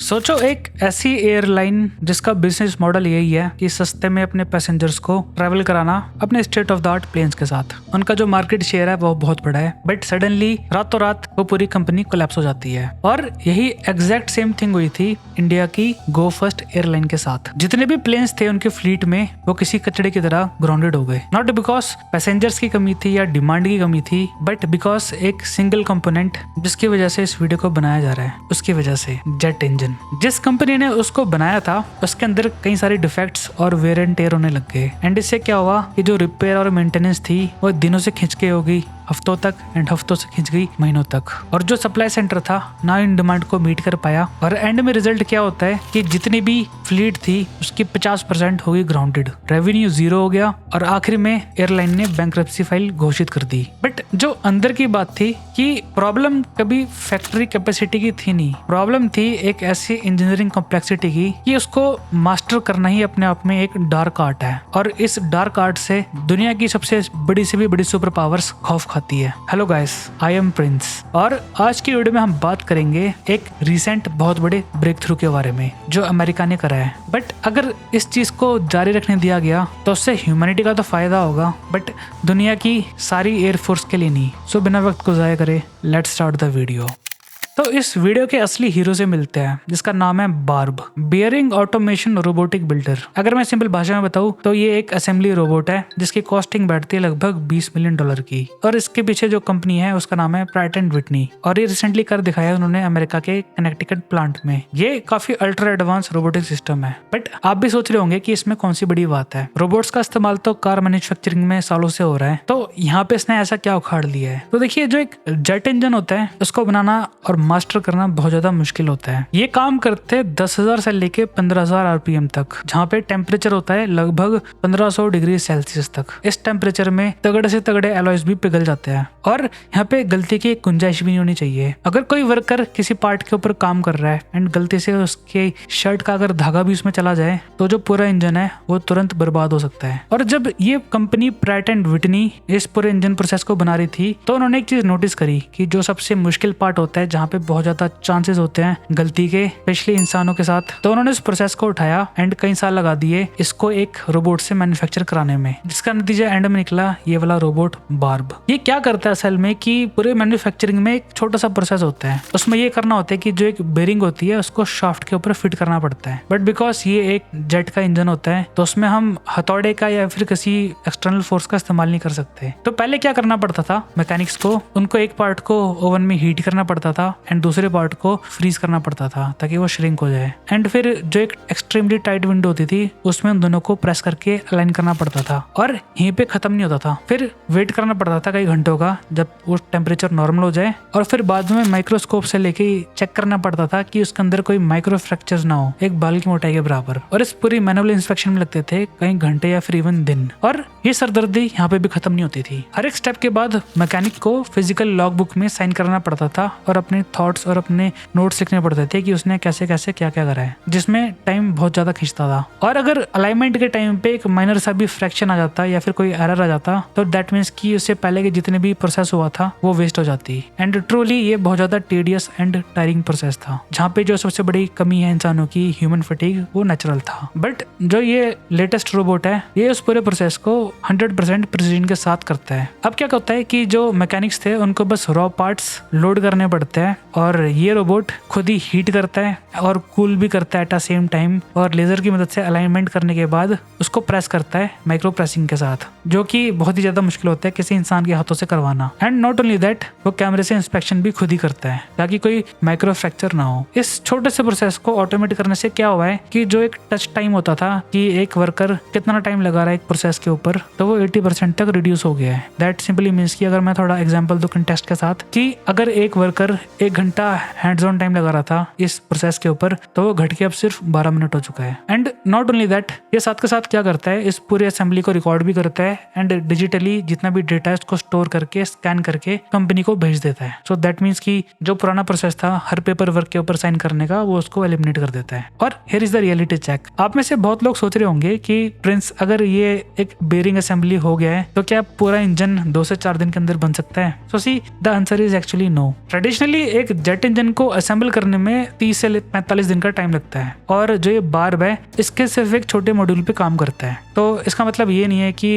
सोचो एक ऐसी एयरलाइन जिसका बिजनेस मॉडल यही है कि सस्ते में अपने पैसेंजर्स को ट्रैवल कराना अपने state of the art planes के साथ। उनका जो मार्केट शेयर है वो बहुत बड़ा है, बट सडनली रातों रात वो पूरी कंपनी कोलैप्स हो जाती है। और यही एग्जैक्ट सेम थिंग हुई थी इंडिया की गो फर्स्ट एयरलाइन के साथ। जितने भी प्लेन्स थे उनके फ्लीट में वो किसी कचड़े की तरह ग्राउंडेड हो गए, नॉट बिकॉज पैसेंजर्स की कमी थी या डिमांड की कमी थी, बट बिकॉज एक सिंगल कंपोनेंट जिसकी वजह से इस वीडियो को बनाया जा रहा है, उसकी वजह से जेट इंजन। जिस कंपनी ने उसको बनाया था उसके अंदर कई सारे डिफेक्ट्स और वेयर एंड टेयर होने लग गए। एंड इससे क्या हुआ कि जो रिपेयर और मेंटेनेंस थी वो दिनों से खिंच के होगी हफ्तों तक, एंड हफ्तों से खिंच गई महीनों तक। और जो सप्लाई सेंटर था ना इन डिमांड को मीट कर पाया, और एंड में रिजल्ट क्या होता है कि जितनी भी फ्लीट थी उसकी 50% हो गई ग्राउंडेड, रेवेन्यू जीरो हो गया, और आखिर में एयरलाइन ने बैंक्रप्सी फाइल घोषित कर दी। बट जो अंदर की बात थी कि प्रॉब्लम कभी फैक्ट्री कैपेसिटी की थी नहीं, प्रॉब्लम थी एक ऐसी इंजीनियरिंग कॉम्प्लेक्सिटी की कि उसको मास्टर करना ही अपने आप में एक डार्क आर्ट है, और इस डार्क आर्ट से दुनिया की सबसे बड़ी से भी बड़ी सुपर पावर्स खौफ खाती है। Hello guys, I am Prince, और आज की वीडियो में हम बात करेंगे एक रिसेंट बहुत बड़े ब्रेक थ्रू के बारे में जो अमेरिका ने करा है। बट अगर इस चीज को जारी रखने दिया गया तो उससे ह्यूमैनिटी का तो फायदा होगा, बट दुनिया की सारी एयरफोर्स के लिए नहीं। सो बिना वक्त को जाया करे, लेट्स स्टार्ट द वीडियो। तो इस वीडियो के असली हीरो से मिलते हैं जिसका नाम है barb, bearing automation robotic builder. अगर मैं सिंपल भाषा में बताऊं तो ये एक असेंबली रोबोट है जिसकी कॉस्टिंग बैठती है लगभग $20 मिलियन की, और इसके पीछे जो कंपनी है उसका नाम है प्रैट एंड विटनी, और ये रिसेंटली कर दिखाया उन्होंने अमेरिका के कनेक्टिकट प्लांट में। ये काफी अल्ट्रा एडवांस रोबोटिक सिस्टम है। बट आप भी सोच रहे होंगे कि इसमें कौन सी बड़ी बात है, रोबोट्स का इस्तेमाल तो कार मैन्युफैक्चरिंग में सालों से हो रहा है, तो यहाँ पे इसने ऐसा क्या उखाड़ लिया है। तो देखिए, जो एक जेट इंजन होता है उसको बनाना और मास्टर करना बहुत ज्यादा मुश्किल होता है। ये काम करते 10,000 से लेके 15,000 RPM तक, जहाँ पे टेम्परेचर होता है लगभग 1500 डिग्री सेल्सियस तक। इस टेम्परेचर में तगड़े से तगड़े एलॉयज भी पिघल जाते हैं, और यहाँ पे गलती की गुंजाइश भी नहीं होनी चाहिए। अगर कोई वर्कर किसी पार्ट के ऊपर काम कर रहा है एंड गलती से उसके शर्ट का अगर धागा भी उसमें चला जाए तो जो पूरा इंजन है वो तुरंत बर्बाद हो सकता है। और जब ये कंपनी प्रैट एंड विटनी इस पूरे इंजन प्रोसेस को बना रही थी तो उन्होंने एक चीज नोटिस करी कि जो सबसे मुश्किल पार्ट होता है, जहाँ पे बहुत ज्यादा चांसेस होते हैं गलती के, स्पेशली इंसानों के साथ, तो उन्होंने इस प्रोसेस को उठाया एंड कई साल लगा दिए इसको एक रोबोट से मैन्युफैक्चर कराने में, जिसका नतीजा एंड में निकला ये वाला रोबोट बार्ब। ये क्या करता है असल में कि पूरे मैन्युफैक्चरिंग में एक छोटा सा प्रोसेस होता है, उसमें ये करना होता है कि जो एक बेरिंग होती है उसको शाफ्ट के ऊपर फिट करना पड़ता है। बट बिकॉज ये एक जेट का इंजन होता है तो उसमें हम हथौड़े का या फिर किसी एक्सटर्नल फोर्स का इस्तेमाल नहीं कर सकते। तो पहले क्या करना पड़ता था मैकेनिक्स को, उनको एक पार्ट को ओवन में हीट करना पड़ता था एंड दूसरे पार्ट को फ्रीज करना पड़ता था ताकि वो श्रिंक हो जाए, एंड फिर जो एक एक्सट्रीमली टाइट विंडो होती थी उसमें उन दोनों को प्रेस करके अलाइन करना पड़ता था, और यहीं पे खत्म नहीं होता था। फिर वेट करना पड़ता था कई घंटों का जब वो टेम्परेचर नॉर्मल हो जाए, और फिर बाद में माइक्रोस्कोप से लेके चेक करना पड़ता था कि उसके अंदर कोई माइक्रो फ्रैक्चर्स ना हो, एक बाल की मोटाई के बराबर। और इस पूरी मैनुअल इंस्पेक्शन में लगते थे कई घंटे या फिर इवन दिन, और ये सरदर्दी यहाँ पे भी खत्म नहीं होती थी। हर एक स्टेप के बाद मैकेनिक को फिजिकल लॉग बुक में साइन करना पड़ता था और अपने थॉट्स और अपने नोट्स लिखने पड़ते थे कि उसने कैसे कैसे क्या क्या करा है, जिसमें टाइम बहुत ज्यादा खींचता था। और अगर अलाइनमेंट के टाइम पे एक माइनर सा भी फ्रैक्शन आ जाता या फिर कोई एरर आ जाता तो दैट मीन्स कि उससे पहले के जितने भी प्रोसेस हुआ था वो वेस्ट हो जाती। एंड ट्रूली ये बहुत ज्यादा टेडियस एंड टायरिंग प्रोसेस था, जहाँ पे जो सबसे बड़ी कमी है इंसानों की, ह्यूमन फटीग, वो नेचुरल था। बट जो ये लेटेस्ट रोबोट है ये उस पूरे प्रोसेस को 100% प्रिसीजन के साथ करता है। अब क्या होता है कि जो मैकेनिक्स थे उनको बस रॉ पार्ट्स लोड करने पड़ते हैं, और ये रोबोट खुद ही हीट करता है और कूल भी करता है एट द सेम टाइम, और लेजर की मदद से अलाइनमेंट करने के बाद उसको प्रेस करता है माइक्रो प्रेसिंग के साथ, जो कि बहुत ही ज्यादा मुश्किल होता है किसी इंसान के हाथों से करवाना। एंड नॉट ओनली दैट, वो कैमरे से इंस्पेक्शन भी खुद ही करता है ताकि कोई माइक्रो फ्रैक्चर ना हो। इस छोटे से प्रोसेस को ऑटोमेट करने से क्या हुआ है कि जो एक टच टाइम होता था कि एक वर्कर कितना टाइम लगा रहा है एक प्रोसेस के ऊपर, तो वो 80% तक रिड्यूस हो गया है। दैट सिंपली मीन्स कि अगर मैं थोड़ा एग्जांपल दूं कंटेस्ट के साथ, कि अगर एक वर्कर 1 घंटा हैंड्स ऑन टाइम लगा रहा था इस प्रोसेस के ऊपर तो वो घट के अब सिर्फ 12 मिनट हो चुका है। एंड नॉट ओनली दैट, ये साथ के साथ क्या करता है, इस पूरी असेंबली को रिकॉर्ड भी करता है एंड डिजिटली जितना भी डेटा है उसको स्टोर करके स्कैन करके कंपनी को भेज देता है। सो दैट मीन्स कि जो पुराना प्रोसेस था हर पेपर वर्क के ऊपर साइन करने का, वो उसको एलिमिनेट कर देता है। और here is the reality check. आप में से बहुत लोग सोच रहे होंगे कि प्रिंस, अगर ये एक बेरिंग असेंबली हो गया है तो क्या पूरा इंजन 2 से 4 दिन के अंदर बन सकता है? So see the answer is actually no. Traditionally एक जेट इंजन को असेंबल करने में 30 से 45 दिन का टाइम लगता है और जो ये बार्ब है इसके सिर्फ एक छोटे मॉड्यूल पे काम करता है। तो इसका मतलब ये नहीं है कि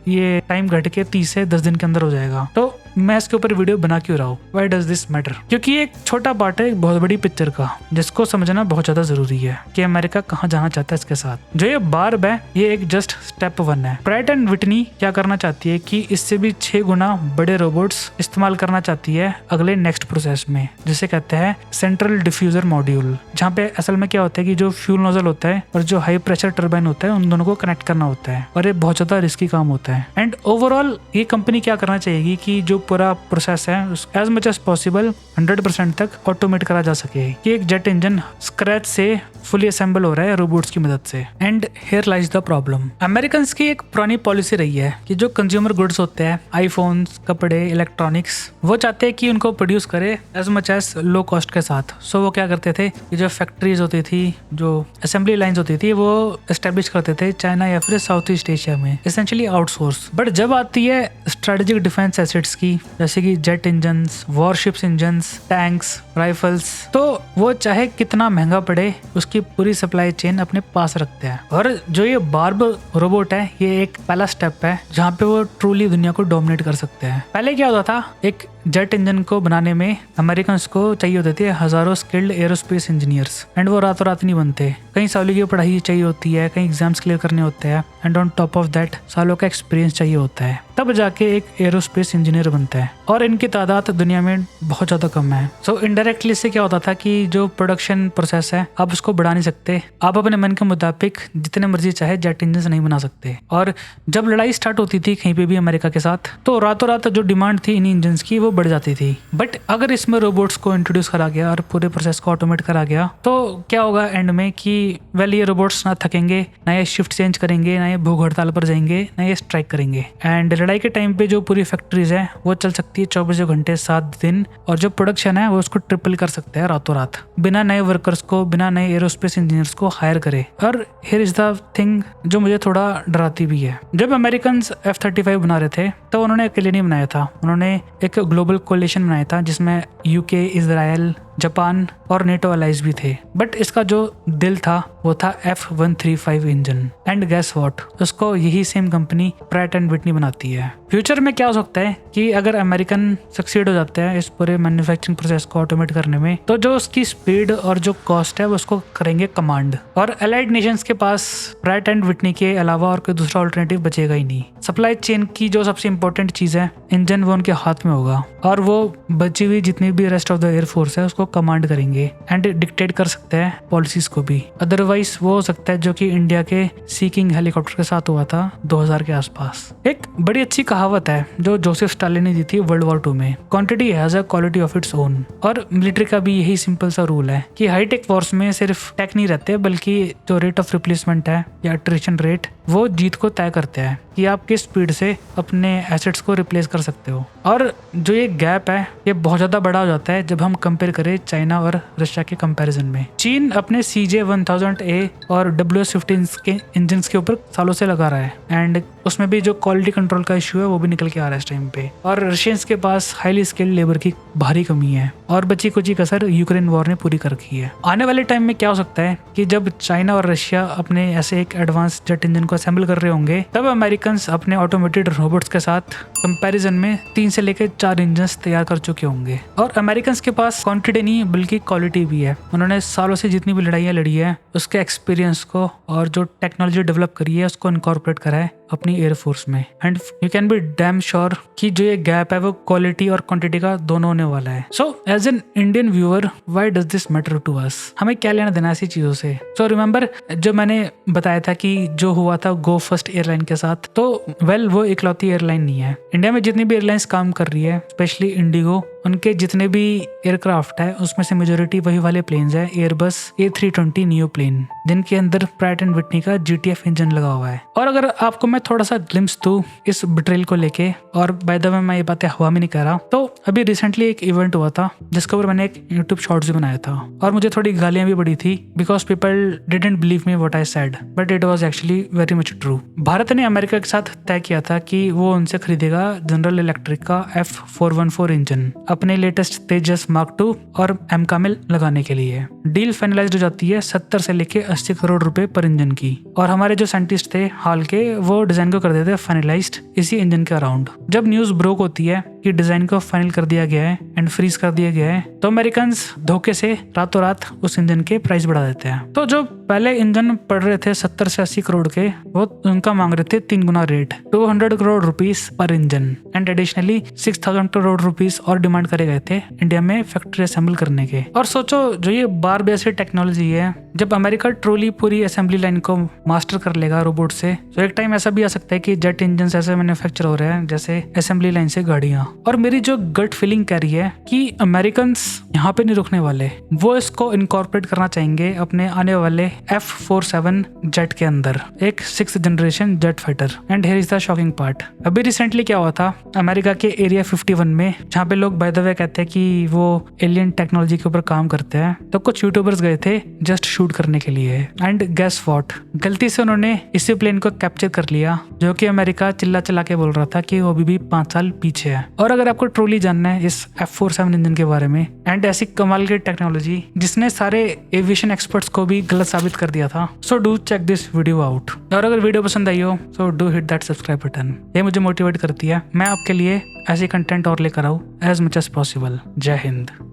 ये टाइम घट के 30 से 10 दिन के अंदर हो जाएगा। तो मैं इसके ऊपर वीडियो बना क्यों रहा हूँ, व्हाई डज दिस मैटर? क्योंकि ये एक छोटा पार्ट है एक बहुत बड़ी पिक्चर का जिसको समझना बहुत ज्यादा जरूरी है कि अमेरिका कहाँ जाना चाहता है इसके साथ। जो ये बार्ब है ये एक जस्ट स्टेप 1 है। प्रैट एंड विटनी क्या करना चाहती है कि इससे भी 6 गुना बड़े रोबोट्स इस्तेमाल करना चाहती है अगले नेक्स्ट प्रोसेस में, जिसे कहते हैं सेंट्रल डिफ्यूजर मॉड्यूल, जहाँ पे असल में क्या होता है कि जो फ्यूल नोजल होता है और जो हाई प्रेशर टर्बाइन होता है उन दोनों को कनेक्ट करना होता है और ये बहुत ज्यादा रिस्की काम होता है। एंड ओवरऑल ये कंपनी क्या करना चाहिए कि जो पूरा प्रोसेस है एज मच एज पॉसिबल 100% तक ऑटोमेट करा जा सके कि एक जेट इंजन स्क्रैच से फुली असेंबल हो रहा है रोबोट्स की मदद से। And here lies the problem. American की एक पुरानी पॉलिसी रही है कि जो कंज्यूमर गुड्स होते हैं, आईफोन्स, कपड़े, इलेक्ट्रॉनिक्स, वो चाहते हैं कि उनको प्रोड्यूस करे as much as low cost के साथ। सो वो क्या करते थे कि जो फैक्ट्रीज होती थी, जो असेंबली लाइन्स होती थी, वो एस्टेब्लिश करते थे चाइना या फिर साउथ ईस्ट एशिया में, एसेंशियली आउटसोर्स। बट जब आती है स्ट्रेटेजिक डिफेंस एसेट्स की, जैसे कि jet engines, warships engines, tanks, rifles, तो वो चाहे कितना महंगा पड़े उसकी पूरी सप्लाई चेन अपने पास रखते हैं। और जो ये बार्ब रोबोट है ये एक पहला स्टेप है जहाँ पे वो ट्रूली दुनिया को डोमिनेट कर सकते हैं। पहले क्या होता था, एक जेट इंजन को बनाने में अमेरिकन को चाहिए होते थे हजारों स्किल्ड एरोस्पेस इंजीनियर्स, एंड वो रातों रात नहीं बनते। कई सालों की पढ़ाई चाहिए होती है, कई एग्जाम्स क्लियर करने होते हैं, and on top of that सालों का एक्सपीरियंस चाहिए होता है, तब जाके एक एरोस्पेस इंजीनियर बनता है। और इनकी तादाद दुनिया में बहुत ज्यादा कम है। सो इनडायरेक्टली इससे क्या होता था कि जो प्रोडक्शन प्रोसेस है आप उसको बढ़ा नहीं सकते, आप अपने मन के मुताबिक जितने मर्जी चाहे जेट इंजन नहीं बना सकते। और जब लड़ाई स्टार्ट होती थी कहीं पे भी अमेरिका के साथ, तो रातों रात जो डिमांड थी इन इंजन की वो बढ़ जाती थी। बट अगर इसमें रोबोट्स को इंट्रोड्यूस करा गया और पूरे प्रोसेस को ऑटोमेट करा गया, तो क्या होगा एंड में कि वेल ये रोबोट्स ना थकेंगे, ना ये शिफ्ट चेंज करेंगे, ना ये भूख हड़ताल पर जाएंगे, ना ये स्ट्राइक करेंगे। एंड लड़ाई के टाइम पे जो पूरी फैक्ट्रीज है वो चल सकती है 24 घंटे 7 दिन, और जो प्रोडक्शन है वो उसको ट्रिपल कर सकते हैं रातों रात, बिना नए वर्कर्स को, बिना नए एरोस्पेस इंजीनियर्स को हायर करे। और हियर इज द थिंग जो मुझे थोड़ा डराती भी है। जब अमेरिकन F-35 बना रहे थे तो उन्होंने अकेले नहीं बनाया था, उन्होंने एक ग्लोबल कोलिशन बनाया था जिसमें यूके, इजराइल, जापान और नेटो अलाइज भी थे। बट इसका जो दिल था वो था F-135 engine. And gas what, उसको यही same company Pratt and Whitney बनाती है। फ्यूचर में क्या हो सकता है कि अगर अमेरिकन सक्सीड हो जाते हैं इस पूरे मैन्युफैक्चरिंग प्रोसेस को ऑटोमेट करने में, तो जो उसकी स्पीड और जो कॉस्ट है वो उसको करेंगे कमांड। और अलाइड नेशंस के पास प्रैट एंड विटनी के अलावा और कोई दूसरा ऑल्टरनेटिव बचेगा ही नहीं। सप्लाई चेन की जो सबसे इंपॉर्टेंट चीज है, इंजन, वो उनके हाथ में होगा, और वो बची हुई जितनी भी रेस्ट ऑफ द एयरफोर्स है उसको कमांड करेंगे एंड डिक्टेट कर सकते हैं पॉलिसीज को भी। अदरवाइज वो हो सकता है जो कि इंडिया के सी किंग हेलीकॉप्टर के साथ हुआ था 2000 के आसपास। एक बड़ी अच्छी कहावत है जो जोसेफ स्टालिन ने दी थी वर्ल्ड वॉर 2 में, quantity has a quality of its own. और मिलिट्री का भी यही सिंपल सा रूल है कि हाईटेक वॉर्स में सिर्फ टेक नहीं रहते, बल्कि जो रेट ऑफ रिप्लेसमेंट है या अट्रिशन रेट, वो जीत को तय करते हैं कि आप किस स्पीड से अपने एसेट्स को रिप्लेस कर सकते हो। और जो ये गैप है ये बहुत ज्यादा बड़ा हो जाता है जब हम कंपेयर करें चाइना और रशिया के कंपैरिजन में। चीन अपने CJ-1000A और WS-15 के इंजन के ऊपर सालों से लगा रहा है, एंड उसमें भी जो क्वालिटी कंट्रोल का इशू है वो भी निकल के आ रहा है इस टाइम पे। और रशियंस के पास हाईली स्किल्ड लेबर की भारी कमी है, और बची कुछ कसर यूक्रेन वॉर ने पूरी कर रखी है। आने वाले टाइम में क्या हो सकता है कि जब चाइना और रशिया अपने ऐसे एक एडवांस जेट इंजन को असेंबल कर रहे होंगे, तब अमेरिकन अपने ऑटोमेटेड रोबोट्स के साथ कंपैरिजन में 3 से लेकर 4 इंजन तैयार कर चुके होंगे। और अमेरिकन के पास क्वांटिटी नहीं बल्कि क्वालिटी भी है। उन्होंने सालों से जितनी भी लड़ाइयाँ लड़ी है उसके एक्सपीरियंस को और जो टेक्नोलॉजी डेवलप करी है उसको इनकॉर्पोरेट करा है अपनी एयरफोर्स में। And you can be damn sure कि जो ये गैप है वो क्वालिटी और क्वांटिटी का दोनों होने वाला है। So as an Indian viewer, why does this matter to us? हमें क्या लेना देना ऐसी चीजों से? सो रिमेंबर जो मैंने बताया था कि जो हुआ था गो फर्स्ट एयरलाइन के साथ, तो वेल वो इकलौती एयरलाइन नहीं है। इंडिया में जितनी भी एयरलाइंस काम कर रही है, स्पेशली इंडिगो, उनके जितने भी एयरक्राफ्ट है उसमें से मेजोरिटी वही वाले प्लेन्स है, एयरबस A320 नियो प्लेन, जिनके अंदर प्रैट एंड विटनी का GTF इंजन लगा हुआ है। और अगर आपको मैं थोड़ा सा ग्लिम्स दूं इस बिट्रेल को लेके, और बाय द वे मैं ये बातें हवा में नहीं कह रहा, तो अभी रिसेंटली एक इवेंट हुआ था जिसके ऊपर मैंने एक यूट्यूब शॉर्ट्स भी बनाया था, और मुझे थोड़ी गालियां भी पड़ी थी because people didn't believe me what I said, but it was actually very much true. Bharat ने अमेरिका के साथ तय किया था कि वो उनसे खरीदेगा जनरल इलेक्ट्रिक का F414 इंजन। अपने लेटेस्ट तेजस Mark II और एमका में लगाने के लिए। डील फाइनलाइज्ड हो जाती है 70 से लेके 80 करोड़ रुपए पर इंजन की, और हमारे जो साइंटिस्ट थे हाल के वो डिजाइन को कर देते हैं फाइनलाइज्ड इसी इंजन के अराउंड। जब न्यूज ब्रोक होती है कि डिजाइन को फाइनल कर दिया गया है एंड फ्रीज कर दिया गया है, तो अमेरिकन धोखे से रातों रात उस इंजन के प्राइस बढ़ा देते हैं। तो जो पहले इंजन पड़ रहे थे 70 से 80 करोड़ के, वो उनका मांग रहे थे 3 गुना रेट, 200 करोड़ रुपीस पर engine, and additionally 6000 crore rupees और डिमांड करे गए थे इंडिया में फैक्ट्री असेंबल करने के। और सोचो जो ये बार बेस्ड टेक्नोलॉजी है, जब अमेरिका ट्रोली पूरी असेंबली लाइन को मास्टर कर लेगा रोबोट से, तो एक टाइम ऐसा भी आ सकता है कि जेट इंजन ऐसे मैन्युफैक्चर हो रहे हैं जैसे असेंबली लाइन से गाड़ियां। और मेरी जो गट फीलिंग कह रही है कि अमेरिकन यहाँ पे नहीं रुकने वाले, वो इसको इनकॉर्पोरेट करना चाहेंगे अपने आने वाले F-47 जेट के अंदर, एक 6th generation jet fighter. And here is the shocking part, अभी रिसेंटली क्या हुआ था अमेरिका के एरिया 51 में, जहाँ पे लोग बाय द वे कहते हैं कि वो एलियन टेक्नोलॉजी के ऊपर काम करते हैं, तो कुछ यूट्यूबर्स गए थे जस्ट शूट करने के लिए। एंड गेस व्हाट, गलती से उन्होंने इसी प्लेन को कैप्चर कर लिया, जो कि अमेरिका चिल्ला चिल्ला के बोल रहा था कि वो अभी भी 5 साल पीछे है। और अगर आपको ट्रोली जानना है इस F-47 इंजन के बारे में, एंड ऐसी कमाल की टेक्नोलॉजी जिसने सारे एविएशन एक्सपर्ट्स को भी गलत साबित कर दिया था, so do check this video out. और अगर वीडियो पसंद आई हो so do hit that subscribe button, ये मुझे मोटिवेट करती है मैं आपके लिए ऐसी कंटेंट और लेकर आऊँ एज मच एज पॉसिबल। जय हिंद।